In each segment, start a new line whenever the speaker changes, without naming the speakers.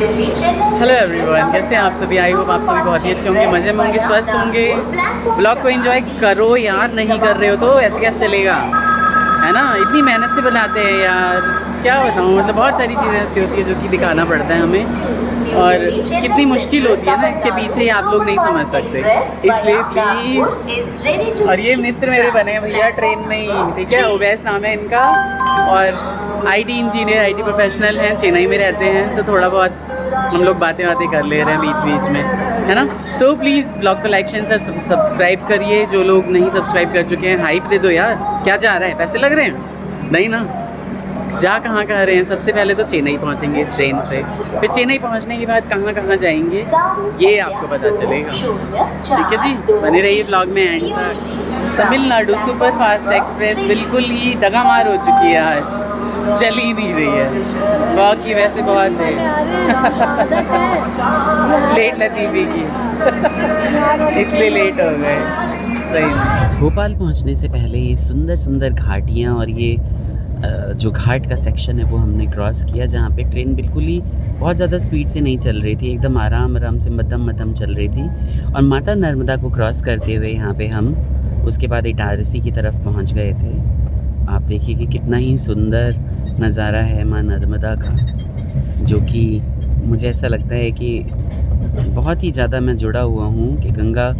Hello everyone, कैसे हैं आप सभी? आई होप आप सभी बहुत ही अच्छे होंगे, मज़े में होंगे, स्वस्थ होंगे। ब्लॉग को एंजॉय करो यार, नहीं कर रहे हो तो ऐसे कैसे चलेगा, है ना? इतनी मेहनत से बनाते हैं यार, क्या बताऊँ। मतलब बहुत सारी चीज़ें ऐसी होती है जो कि दिखाना पड़ता है हमें, और कितनी मुश्किल होती है ना इसके पीछे, आप लोग नहीं समझ सकते। इसलिए प्लीज़। और ये मित्र मेरे बने हैं भैया ट्रेन में ही, ठीक है? ओवैस नाम है इनका, और आईटी इंजीनियर, आईटी प्रोफेशनल हैं, चेन्नई में रहते हैं। तो थोड़ा बहुत हम लोग बातें कर ले रहे हैं बीच बीच में, है ना? तो प्लीज़ ब्लॉग को लाइक शेयर सब्सक्राइब करिए। जो लोग नहीं सब्सक्राइब कर चुके हैं, हाइप दे दो यार। क्या जा रहा है, पैसे लग रहे हैं? नहीं ना। जा कहाँ रहे हैं? सबसे पहले तो चेन्नई पहुँचेंगे इस ट्रेन से, फिर चेन्नई पहुँचने के बाद कहाँ जाएंगे ये आपको पता चलेगा, ठीक है जी? बने रहिए ब्लॉग में एंड तक। तमिलनाडु सुपर फास्ट एक्सप्रेस बिल्कुल ही डगामार हो चुकी है, आज चल ही नहीं रही है। वॉक की वैसे बहुत है लेट लतीफ़ी की इसलिए लेट हो गए। सही। भोपाल पहुंचने से पहले ये सुंदर सुंदर घाटियाँ और ये जो घाट का सेक्शन है वो हमने क्रॉस किया, जहाँ पे ट्रेन बिल्कुल ही बहुत ज़्यादा स्पीड से नहीं चल रही थी, एकदम आराम से मध्यम चल रही थी। और माता नर्मदा को क्रॉस करते हुए यहाँ पे हम उसके बाद इटारसी की तरफ पहुँच गए थे। आप देखिए कि कितना ही सुंदर नज़ारा है माँ नर्मदा का, जो कि मुझे ऐसा लगता है कि बहुत ही ज़्यादा मैं जुड़ा हुआ हूँ कि गंगा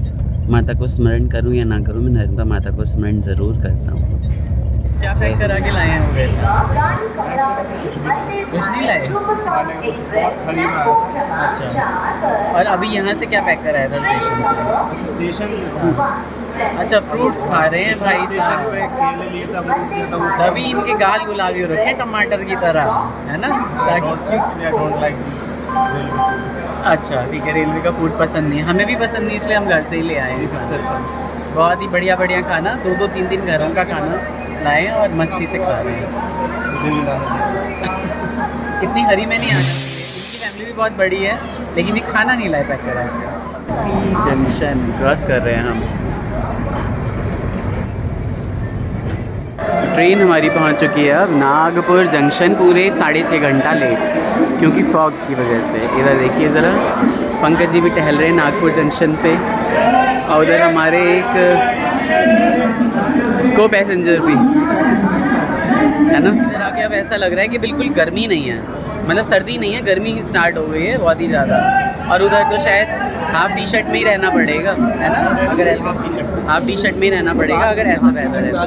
माता को स्मरण करूँ या ना करूँ, मैं नर्मदा माता को स्मरण ज़रूर करता हूँ। क्या पैक करा के लाए हैं वैसे? कुछ नहीं लाए? अच्छा। और अभी यहाँ से क्या पैक कराया था स्टेशन? अच्छा, फ्रूट्स खा रहे हैं भाई साहब। तभी इनके गाल गुलाबी हो रखे हैं टमाटर की तरह, है ना? अच्छा ठीक है, रेलवे का फूड पसंद नहीं है, हमें भी पसंद नहीं, इसलिए हम घर से ही ले आए हैं। अच्छा, बहुत ही बढ़िया खाना, 2-3 घरों का खाना लाए और मस्ती से खा रहे हैं। कितनी हरी में नहीं आना चाहिए, इनकी फैमिली भी बहुत बड़ी है, लेकिन ये खाना नहीं लाए पैक करा के। सी जंक्शन क्रॉस कर रहे हैं हम। ट्रेन हमारी पहुंच चुकी है अब नागपुर जंक्शन, पूरे 6.5 घंटा लेट, क्योंकि फॉग की वजह से। इधर देखिए ज़रा, पंकज जी भी टहल रहे हैं नागपुर जंक्शन पे, और उधर हमारे एक को पैसेंजर भी, है ना? इधर आके अब ऐसा लग रहा है कि बिल्कुल गर्मी नहीं है, मतलब सर्दी नहीं है, गर्मी स्टार्ट हो गई है बहुत ही ज़्यादा। और उधर तो शायद हाफ टी शर्ट में ही रहना पड़ेगा, है ना? अगर ऐसा हाफ टी शर्ट में ही रहना पड़ेगा अगर ऐसा वैसा रहता।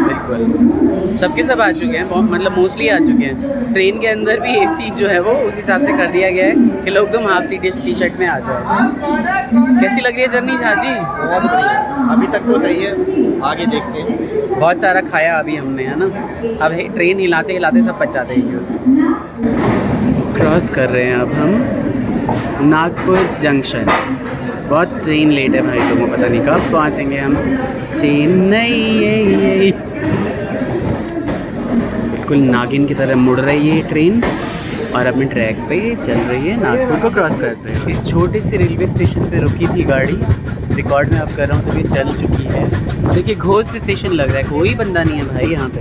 बिल्कुल सबके सब आ चुके हैं, मतलब मोस्टली आ चुके हैं। ट्रेन के अंदर भी एसी जो है वो उस हिसाब से कर दिया गया है कि लोग तुम हाफ टी शर्ट में आ जाओ। कैसी लग रही है जर्नी झाजी?
बहुत बढ़िया, अभी तक तो सही है, आगे देखते हैं।
बहुत सारा खाया अभी हमने, है ना? अब ट्रेन हिलाते सब पच जाते हैं उसे। क्रॉस कर रहे हैं अब हम नागपुर जंक्शन। बहुत ट्रेन लेट है भाई लोगों, पता नहीं कब पहुँचेंगे हम चेन्नई। बिल्कुल नागिन की तरह मुड़ रही है ट्रेन और अपने ट्रैक पे चल रही है, नागपुर को क्रॉस करते हैं। इस छोटे से रेलवे स्टेशन पे रुकी थी गाड़ी, रिकॉर्ड में अब कर रहा हूँ, तो ये चल चुकी है। देखिए घोस्ट स्टेशन लग रहा है, कोई बंदा नहीं है भाई यहाँ पे।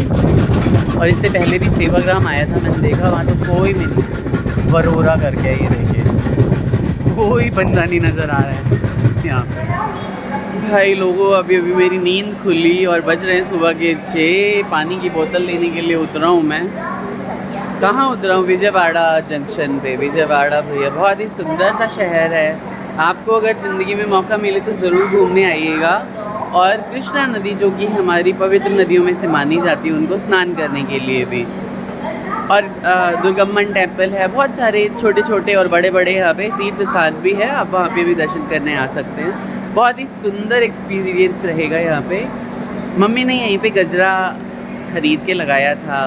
और इससे पहले भी सेवाग्राम आया था, मैंने देखा वहाँ तो कोई भी नहीं, वरोरा करके, ये देखिए कोई बंदा नहीं नज़र आ रहा है यहाँ पे। भाई लोगों, अभी मेरी नींद खुली और बज रहे हैं सुबह के 6। पानी की बोतल लेने के लिए उतरा हूँ मैं। कहाँ उतरा हूँ? विजयवाड़ा जंक्शन पे। विजयवाड़ा भैया बहुत ही सुंदर सा शहर है, आपको अगर ज़िंदगी में मौका मिले तो ज़रूर घूमने आइएगा। और कृष्णा नदी जो कि हमारी पवित्र नदियों में से मानी जाती है, उनको स्नान करने के लिए भी। और दुर्गम्मन टेम्पल है, बहुत सारे छोटे छोटे और बड़े बड़े यहाँ पे तीर्थ स्थान भी है, आप वहाँ पे भी दर्शन करने आ सकते हैं। बहुत ही सुंदर एक्सपीरियंस रहेगा यहाँ पे। मम्मी ने यहीं पे गजरा ख़रीद के लगाया था,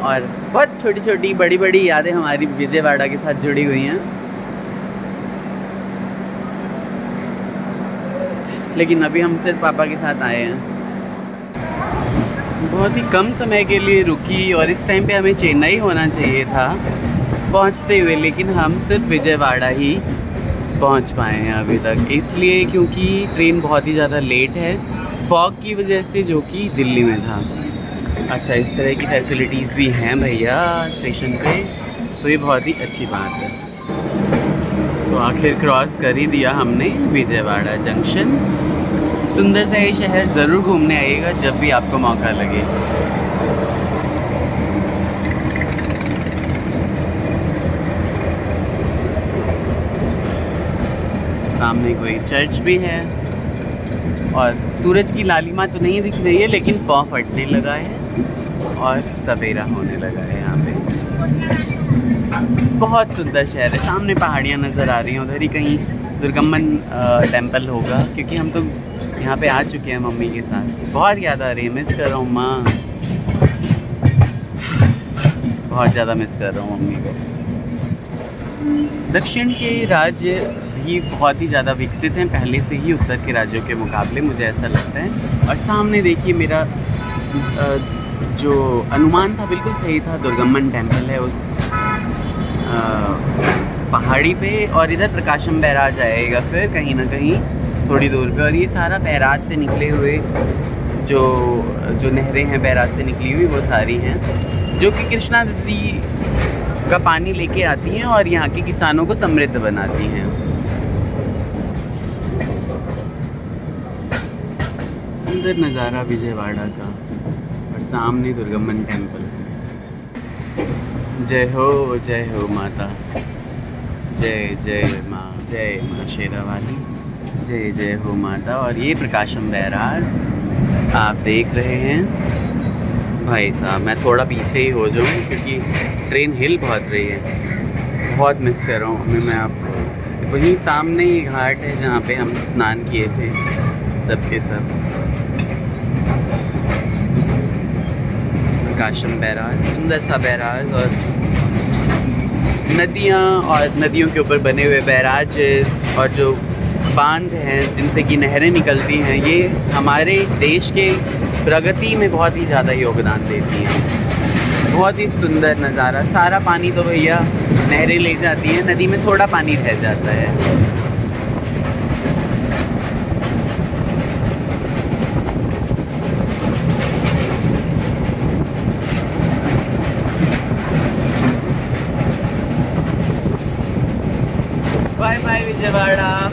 और बहुत छोटी छोटी बड़ी बड़ी यादें हमारी विजयवाड़ा के साथ जुड़ी हुई हैं। लेकिन अभी हम सिर्फ पापा के साथ आए हैं। बहुत ही कम समय के लिए रुकी, और इस टाइम पे हमें चेन्नई होना चाहिए था पहुंचते हुए, लेकिन हम सिर्फ विजयवाड़ा ही पहुंच पाए हैं अभी तक, इसलिए क्योंकि ट्रेन बहुत ही ज़्यादा लेट है फॉग की वजह से, जो कि दिल्ली में था। अच्छा, इस तरह की फैसिलिटीज़ भी हैं भैया स्टेशन पे, तो ये बहुत ही अच्छी बात है। तो आखिर क्रॉस कर ही दिया हमने विजयवाड़ा जंक्शन। सुंदर सा ये शहर ज़रूर घूमने आइएगा जब भी आपको मौका लगे। सामने कोई चर्च भी है और सूरज की लालिमा तो नहीं दिख रही है, लेकिन पाँव फटने लगा है और सवेरा होने लगा है यहाँ पे। बहुत सुंदर शहर है। सामने पहाड़ियाँ नज़र आ रही हैं, उधर ही कहीं दुर्गम्मन टेम्पल होगा, क्योंकि हम तो यहाँ पे आ चुके हैं मम्मी के साथ। बहुत याद आ रही है, मिस कर रहा हूँ माँ, बहुत ज़्यादा मिस कर रहा हूँ मम्मी को। दक्षिण के राज्य भी बहुत ही ज़्यादा विकसित हैं पहले से ही उत्तर के राज्यों के मुकाबले, मुझे ऐसा लगता है। और सामने देखिए, मेरा जो अनुमान था बिल्कुल सही था, दुर्गम्मन टेम्पल है उस पहाड़ी पे, और इधर प्रकाशम बैराज आएगा फिर कहीं ना कहीं थोड़ी दूर पे। और ये सारा बैराज से निकले हुए जो नहरें हैं बैराज से निकली हुई, वो सारी हैं जो कि कृष्णा नदी का पानी लेके आती हैं और यहाँ के किसानों को समृद्ध बनाती हैं। सुंदर नज़ारा विजयवाड़ा का, और सामने दुर्गम्मन टेम्पल। जय हो माता, जय जय माँ शेरावाली, जय जय हो माता। और ये प्रकाशम बैराज आप देख रहे हैं। भाई साहब, मैं थोड़ा पीछे ही हो जाऊँ क्योंकि ट्रेन हिल बहुत रही है। बहुत मिस कर रहा हूँ मैं आपको। वहीं सामने ही घाट है जहाँ पे हम स्नान किए थे सबके सब। प्रकाशम बैराज, सुंदर सा बैराज, और नदियाँ और नदियों के ऊपर बने हुए बैराज और जो बांध हैं जिनसे कि नहरें निकलती हैं, ये हमारे देश के प्रगति में बहुत ही ज़्यादा योगदान देती हैं। बहुत ही सुंदर नज़ारा। सारा पानी तो भैया नहरें ले जाती हैं, नदी में थोड़ा पानी रह जाता है। Bye bye Vijayawada.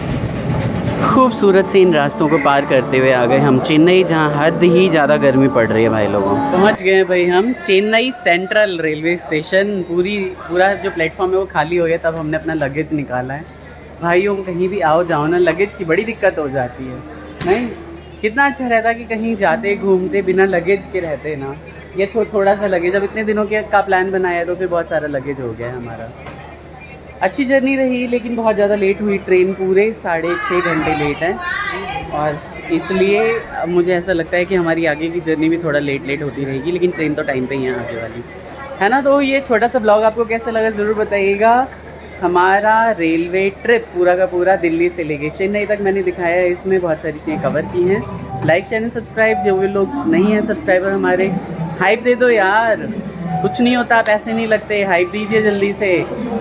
खूबसूरत से इन रास्तों को पार करते हुए आ गए हम चेन्नई, जहाँ हद ही ज़्यादा गर्मी पड़ रही है भाई लोगों। पहुँच गए हैं भाई हम चेन्नई सेंट्रल रेलवे स्टेशन। पूरा जो प्लेटफॉर्म है वो खाली हो गया, तब हमने अपना लगेज निकाला है। भाइयों, कहीं भी आओ जाओ ना, लगेज की बड़ी दिक्कत हो जाती है। नहीं, कितना अच्छा रहता कि कहीं जाते घूमते बिना लगेज के रहते ना। ये थोड़ा सा लगेज, अब इतने दिनों के का प्लान बनाया तो फिर बहुत सारा लगेज हो गया है हमारा। अच्छी जर्नी रही, लेकिन बहुत ज़्यादा लेट हुई। ट्रेन पूरे 6.5 घंटे लेट है, और इसलिए मुझे ऐसा लगता है कि हमारी आगे की जर्नी भी थोड़ा लेट होती रहेगी, लेकिन ट्रेन तो टाइम पे ही है आगे वाली, है ना। तो ये छोटा सा ब्लॉग आपको कैसा लगा ज़रूर बताइएगा। हमारा रेलवे ट्रिप पूरा का पूरा दिल्ली से लेके चेन्नई तक मैंने दिखाया है, इसमें बहुत सारी चीज़ें कवर की हैं। लाइक शेयर एंड सब्सक्राइब, जो भी लोग नहीं हैं सब्सक्राइबर हमारे, हाइप दे दो यार, कुछ नहीं होता, पैसे नहीं लगते, हाइप दीजिए जल्दी से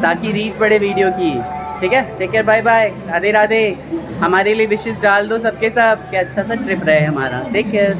ताकि रीच बढ़े वीडियो की। ठीक है, take care, bye bye, Radhe Radhe. हमारे लिए विशेष डाल दो सबके सब, क्या अच्छा सा ट्रिप रहे हमारा। Take care.